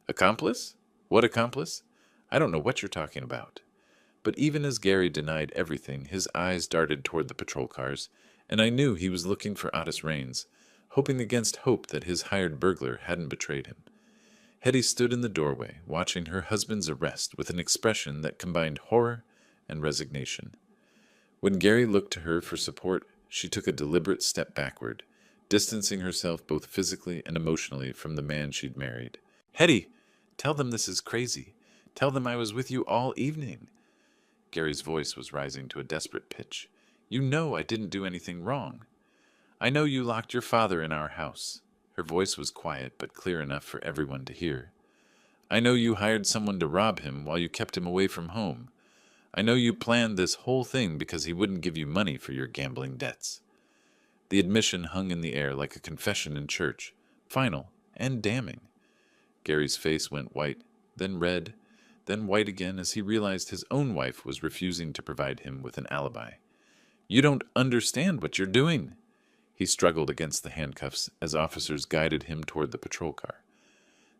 "Accomplice? What accomplice? I don't know what you're talking about." But even as Gary denied everything, his eyes darted toward the patrol cars, and I knew he was looking for Otis Raines, hoping against hope that his hired burglar hadn't betrayed him. Hetty stood in the doorway, watching her husband's arrest with an expression that combined horror and resignation. When Gary looked to her for support, she took a deliberate step backward, distancing herself both physically and emotionally from the man she'd married. "Hetty, tell them this is crazy. Tell them I was with you all evening." Gary's voice was rising to a desperate pitch. "You know I didn't do anything wrong. I know you locked your father in our house." Her voice was quiet but clear enough for everyone to hear. "I know you hired someone to rob him while you kept him away from home. I know you planned this whole thing because he wouldn't give you money for your gambling debts." The admission hung in the air like a confession in church, final and damning. Gary's face went white, then red, then white again as he realized his own wife was refusing to provide him with an alibi. "You don't understand what you're doing." He struggled against the handcuffs as officers guided him toward the patrol car.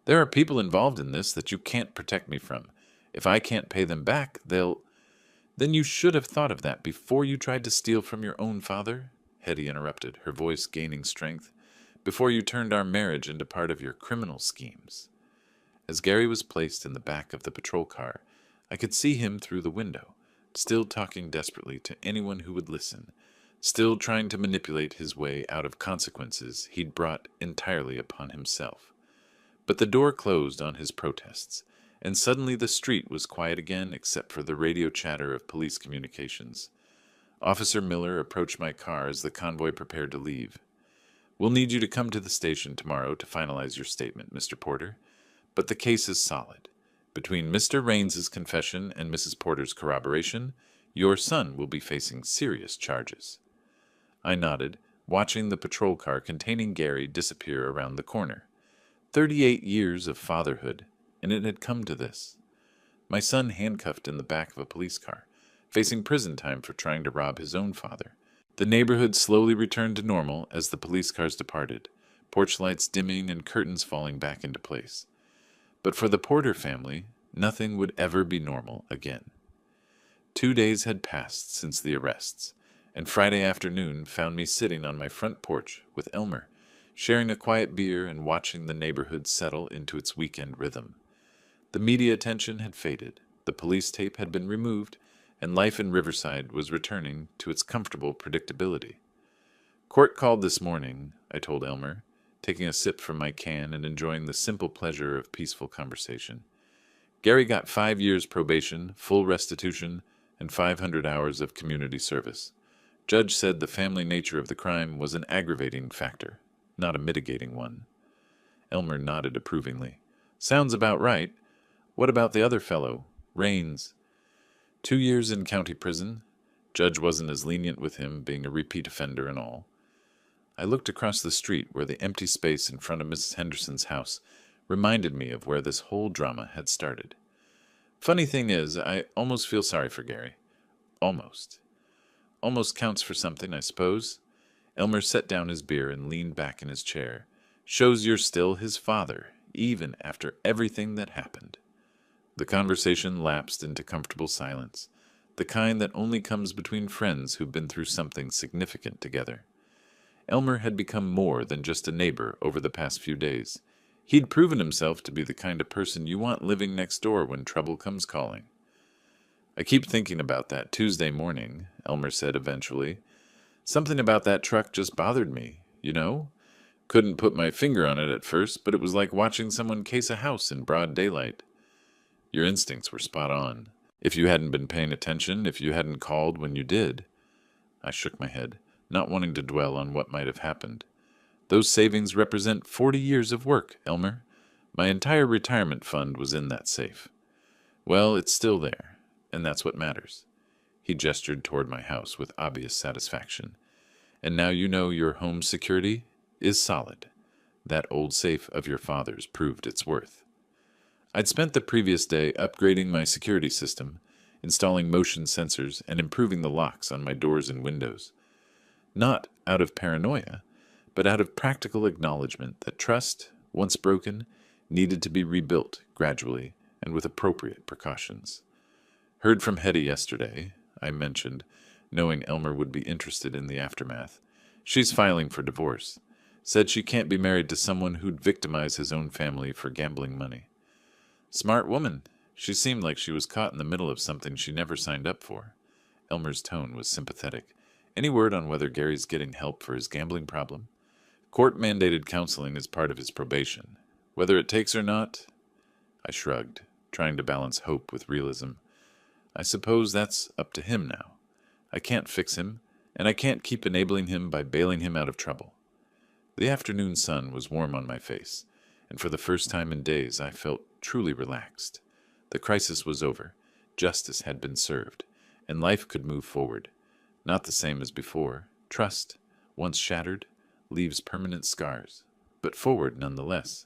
"There are people involved in this that you can't protect me from. If I can't pay them back, they'll—" "Then you should have thought of that before you tried to steal from your own father," Hetty interrupted, her voice gaining strength, "before you turned our marriage into part of your criminal schemes." As Gary was placed in the back of the patrol car, I could see him through the window, still talking desperately to anyone who would listen, still trying to manipulate his way out of consequences he'd brought entirely upon himself. But the door closed on his protests, and suddenly the street was quiet again except for the radio chatter of police communications. Officer Miller approached my car as the convoy prepared to leave. We'll need you to come to the station tomorrow to finalize your statement, Mr. Porter. But the case is solid. Between Mr. Raines's confession and Mrs. Porter's corroboration, your son will be facing serious charges." I nodded, watching the patrol car containing Gary disappear around the corner. 38 years of fatherhood, and it had come to this. My son handcuffed in the back of a police car, facing prison time for trying to rob his own father. The neighborhood slowly returned to normal as the police cars departed, porch lights dimming and curtains falling back into place. But for the Porter family, nothing would ever be normal again. 2 days had passed since the arrests, and Friday afternoon found me sitting on my front porch with Elmer, sharing a quiet beer and watching the neighborhood settle into its weekend rhythm. The media attention had faded, the police tape had been removed, and life in Riverside was returning to its comfortable predictability. "Court called this morning," I told Elmer, taking a sip from my can and enjoying the simple pleasure of peaceful conversation. "Gary got 5 years probation, full restitution, and 500 hours of community service. Judge said the family nature of the crime was an aggravating factor, not a mitigating one." Elmer nodded approvingly. "Sounds about right. What about the other fellow, Raines?" 2 years in county prison. Judge wasn't as lenient with him, being a repeat offender and all. I looked across the street where the empty space in front of Mrs. Henderson's house reminded me of where this whole drama had started. Funny thing is, I almost feel sorry for Gary. Almost. Almost counts for something, I suppose. Elmer set down his beer and leaned back in his chair. "Shows you're still his father, even after everything that happened." The conversation lapsed into comfortable silence, the kind that only comes between friends who've been through something significant together. Elmer had become more than just a neighbor over the past few days. He'd proven himself to be the kind of person you want living next door when trouble comes calling. "I keep thinking about that Tuesday morning," Elmer said eventually. "Something about that truck just bothered me, you know? Couldn't put my finger on it at first, but it was like watching someone case a house in broad daylight." "Your instincts were spot on. If you hadn't been paying attention, if you hadn't called when you did." I shook my head, not wanting to dwell on what might have happened. "Those savings represent 40 years of work, Elmer. My entire retirement fund was in that safe. Well, it's still there, and that's what matters." He gestured toward my house with obvious satisfaction. "And now you know your home security is solid. That old safe of your father's proved its worth." I'd spent the previous day upgrading my security system, installing motion sensors, and improving the locks on my doors and windows. Not out of paranoia, but out of practical acknowledgement that trust, once broken, needed to be rebuilt gradually and with appropriate precautions. "Heard from Hetty yesterday," I mentioned, knowing Elmer would be interested in the aftermath. "She's filing for divorce. Said she can't be married to someone who'd victimize his own family for gambling money." "Smart woman. She seemed like she was caught in the middle of something she never signed up for." Elmer's tone was sympathetic. "Any word on whether Gary's getting help for his gambling problem?" "Court-mandated counseling is part of his probation. Whether it takes or not?" I shrugged, trying to balance hope with realism. "I suppose that's up to him now. I can't fix him, and I can't keep enabling him by bailing him out of trouble." The afternoon sun was warm on my face, and for the first time in days I felt truly relaxed. The crisis was over, justice had been served, and life could move forward. Not the same as before. Trust, once shattered, leaves permanent scars, but forward nonetheless.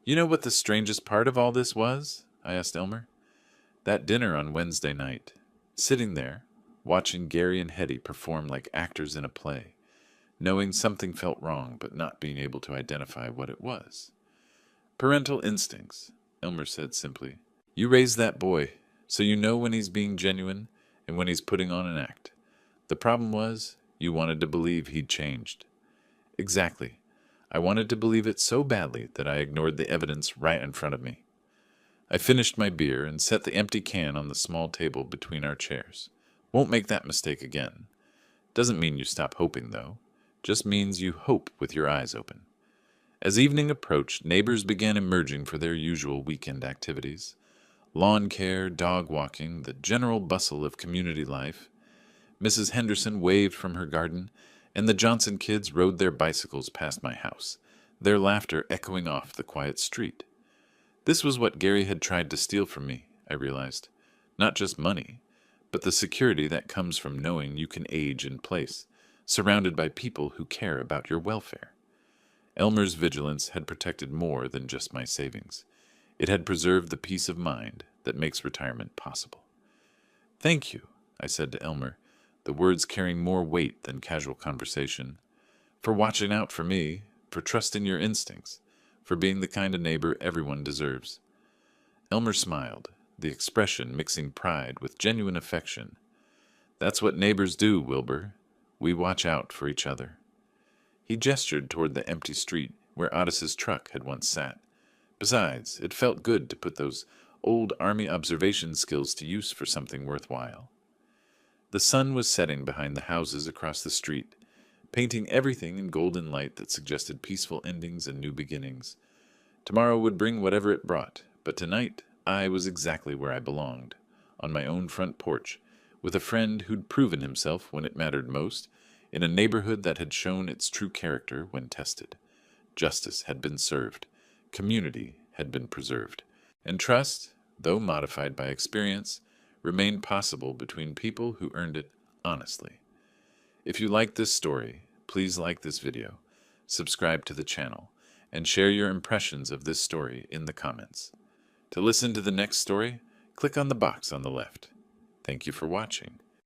"You know what the strangest part of all this was?" I asked Elmer. "That dinner on Wednesday night. Sitting there, watching Gary and Hetty perform like actors in a play, knowing something felt wrong but not being able to identify what it was." "Parental instincts," Elmer said simply. "You raised that boy, so you know when he's being genuine and when he's putting on an act. The problem was, you wanted to believe he'd changed." "Exactly. I wanted to believe it so badly that I ignored the evidence right in front of me." I finished my beer and set the empty can on the small table between our chairs. "Won't make that mistake again. Doesn't mean you stop hoping, though. Just means you hope with your eyes open." As evening approached, neighbors began emerging for their usual weekend activities. Lawn care, dog walking, the general bustle of community life. Mrs. Henderson waved from her garden, and the Johnson kids rode their bicycles past my house, their laughter echoing off the quiet street. This was what Gary had tried to steal from me, I realized. Not just money, but the security that comes from knowing you can age in place, surrounded by people who care about your welfare. Elmer's vigilance had protected more than just my savings. It had preserved the peace of mind that makes retirement possible. "Thank you," I said to Elmer, the words carrying more weight than casual conversation, "for watching out for me, for trusting your instincts, for being the kind of neighbor everyone deserves." Elmer smiled, the expression mixing pride with genuine affection. "That's what neighbors do, Wilbur. We watch out for each other." He gestured toward the empty street where Otis's truck had once sat. Besides, it felt good to put those old Army observation skills to use for something worthwhile. The sun was setting behind the houses across the street, painting everything in golden light that suggested peaceful endings and new beginnings. Tomorrow would bring whatever it brought, but tonight I was exactly where I belonged, on my own front porch, with a friend who'd proven himself when it mattered most, in a neighborhood that had shown its true character when tested. Justice had been served, community had been preserved, and trust, though modified by experience, remained possible between people who earned it honestly. If you like this story, please like this video, subscribe to the channel, and share your impressions of this story in the comments. To listen to the next story, click on the box on the left. Thank you for watching.